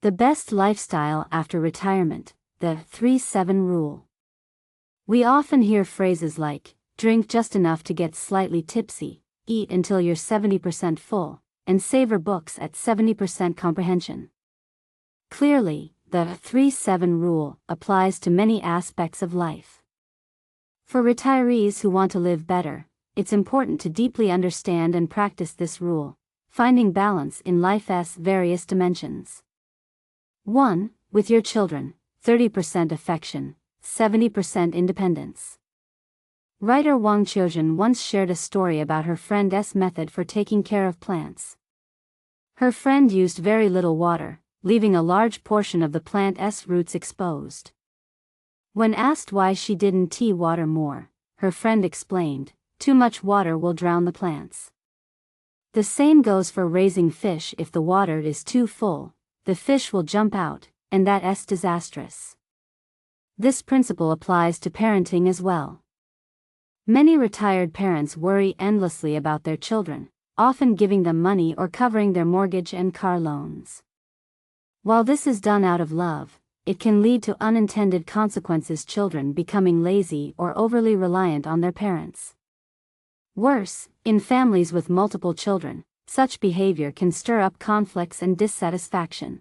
The best lifestyle after retirement, the 3-7 rule. We often hear phrases like, drink just enough to get slightly tipsy, eat until you're 70% full, and savor books at 70% comprehension. Clearly, the 3-7 rule applies to many aspects of life. For retirees who want to live better, it's important to deeply understand and practice this rule, finding balance in life's various dimensions. 1. With your children, 30% affection, 70% independence. Writer Wang Qiujun once shared a story about her friend's method for taking care of plants. Her friend used very little water, leaving a large portion of the plant's roots exposed. When asked why she didn't water more, her friend explained, "Too much water will drown the plants." The same goes for raising fish. If the water is too full, the fish will jump out, and that's disastrous. This principle applies to parenting as well. Many retired parents worry endlessly about their children, often giving them money or covering their mortgage and car loans. While this is done out of love, it can lead to unintended consequences: children becoming lazy or overly reliant on their parents. Worse, in families with multiple children, such behavior can stir up conflicts and dissatisfaction.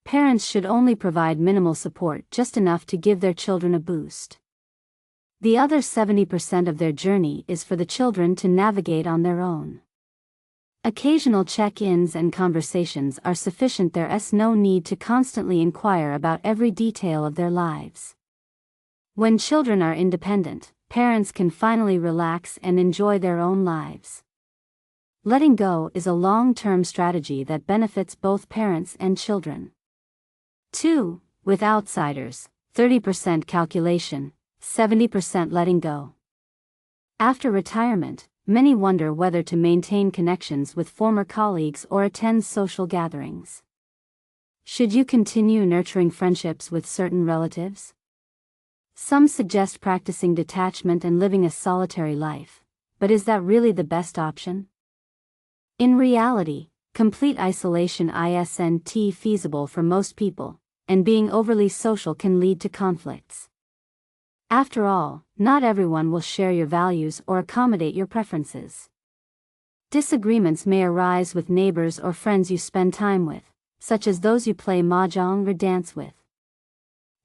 Parents should only provide minimal support, just enough to give their children a boost. The other 70% of their journey is for the children to navigate on their own. Occasional check-ins and conversations are sufficient. There's no need to constantly inquire about every detail of their lives. When children are independent, parents can finally relax and enjoy their own lives. Letting go is a long-term strategy that benefits both parents and children. 2. With outsiders, 30% calculation, 70% letting go. After retirement, many wonder whether to maintain connections with former colleagues or attend social gatherings. Should you continue nurturing friendships with certain relatives? Some suggest practicing detachment and living a solitary life, but is that really the best option? In reality, complete isolation isn't feasible for most people, and being overly social can lead to conflicts. After all, not everyone will share your values or accommodate your preferences. Disagreements may arise with neighbors or friends you spend time with, such as those you play mahjong or dance with.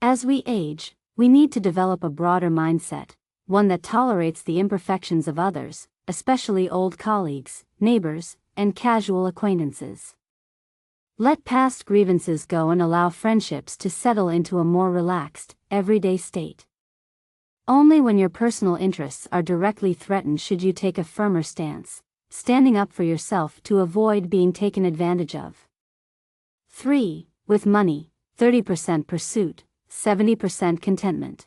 As we age, we need to develop a broader mindset, one that tolerates the imperfections of others, especially old colleagues, neighbors, and casual acquaintances. Let past grievances go and allow friendships to settle into a more relaxed, everyday state. Only when your personal interests are directly threatened should you take a firmer stance, standing up for yourself to avoid being taken advantage of. 3. With money, 30% pursuit, 70% contentment.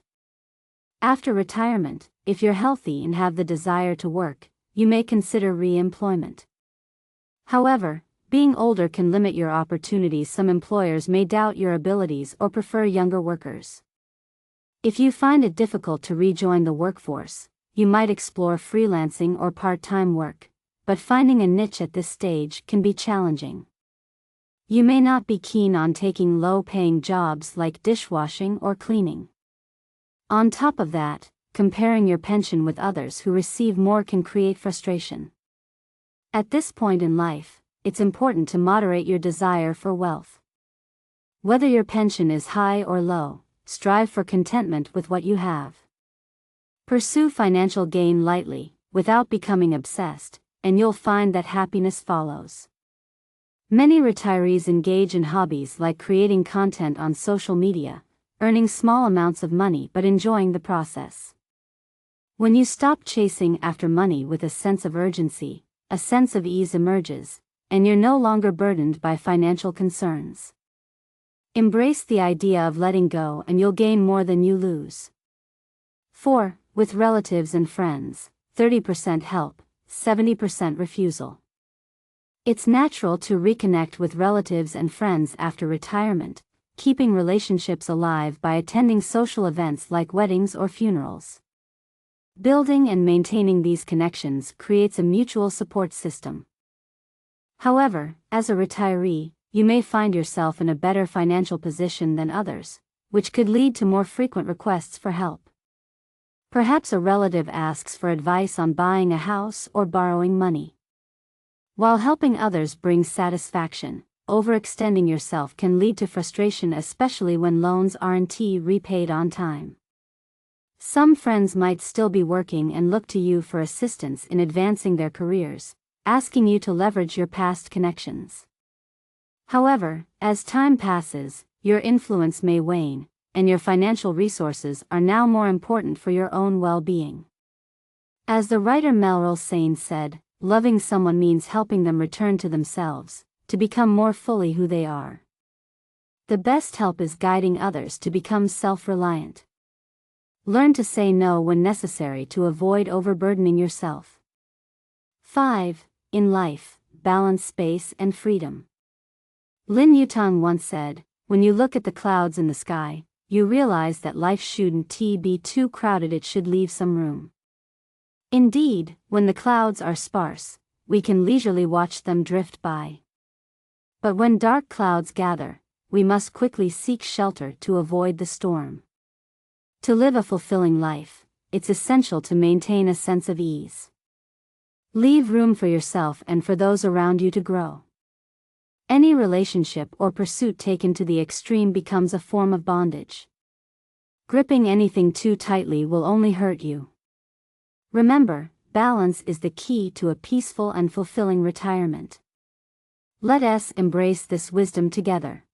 After retirement, if you're healthy and have the desire to work, you may consider re-employment. However, being older can limit your opportunities. Some employers may doubt your abilities or prefer younger workers. If you find it difficult to rejoin the workforce, you might explore freelancing or part-time work, but finding a niche at this stage can be challenging. You may not be keen on taking low-paying jobs like dishwashing or cleaning. On top of that, comparing your pension with others who receive more can create frustration. At this point in life, it's important to moderate your desire for wealth. Whether your pension is high or low, strive for contentment with what you have. Pursue financial gain lightly, without becoming obsessed, and you'll find that happiness follows. Many retirees engage in hobbies like creating content on social media, earning small amounts of money but enjoying the process. When you stop chasing after money with a sense of urgency, a sense of ease emerges, and you're no longer burdened by financial concerns. Embrace the idea of letting go and you'll gain more than you lose. 4. With relatives and friends, 30% help, 70% refusal. It's natural to reconnect with relatives and friends after retirement, keeping relationships alive by attending social events like weddings or funerals. Building and maintaining these connections creates a mutual support system. However, as a retiree, you may find yourself in a better financial position than others, which could lead to more frequent requests for help. Perhaps a relative asks for advice on buying a house or borrowing money. While helping others brings satisfaction, overextending yourself can lead to frustration, especially when loans aren't repaid on time. Some friends might still be working and look to you for assistance in advancing their careers, asking you to leverage your past connections. However, as time passes, your influence may wane, and your financial resources are now more important for your own well-being. As the writer Melrose Sain said, loving someone means helping them return to themselves, to become more fully who they are. The best help is guiding others to become self-reliant. Learn to say no when necessary to avoid overburdening yourself. 5. In life, balance space and freedom. Lin Yutang once said, "When you look at the clouds in the sky, you realize that life shouldn't be too crowded, it should leave some room." Indeed, when the clouds are sparse, we can leisurely watch them drift by. But when dark clouds gather, we must quickly seek shelter to avoid the storm. To live a fulfilling life, it's essential to maintain a sense of ease. Leave room for yourself and for those around you to grow. Any relationship or pursuit taken to the extreme becomes a form of bondage. Gripping anything too tightly will only hurt you. Remember, balance is the key to a peaceful and fulfilling retirement. Let us embrace this wisdom together.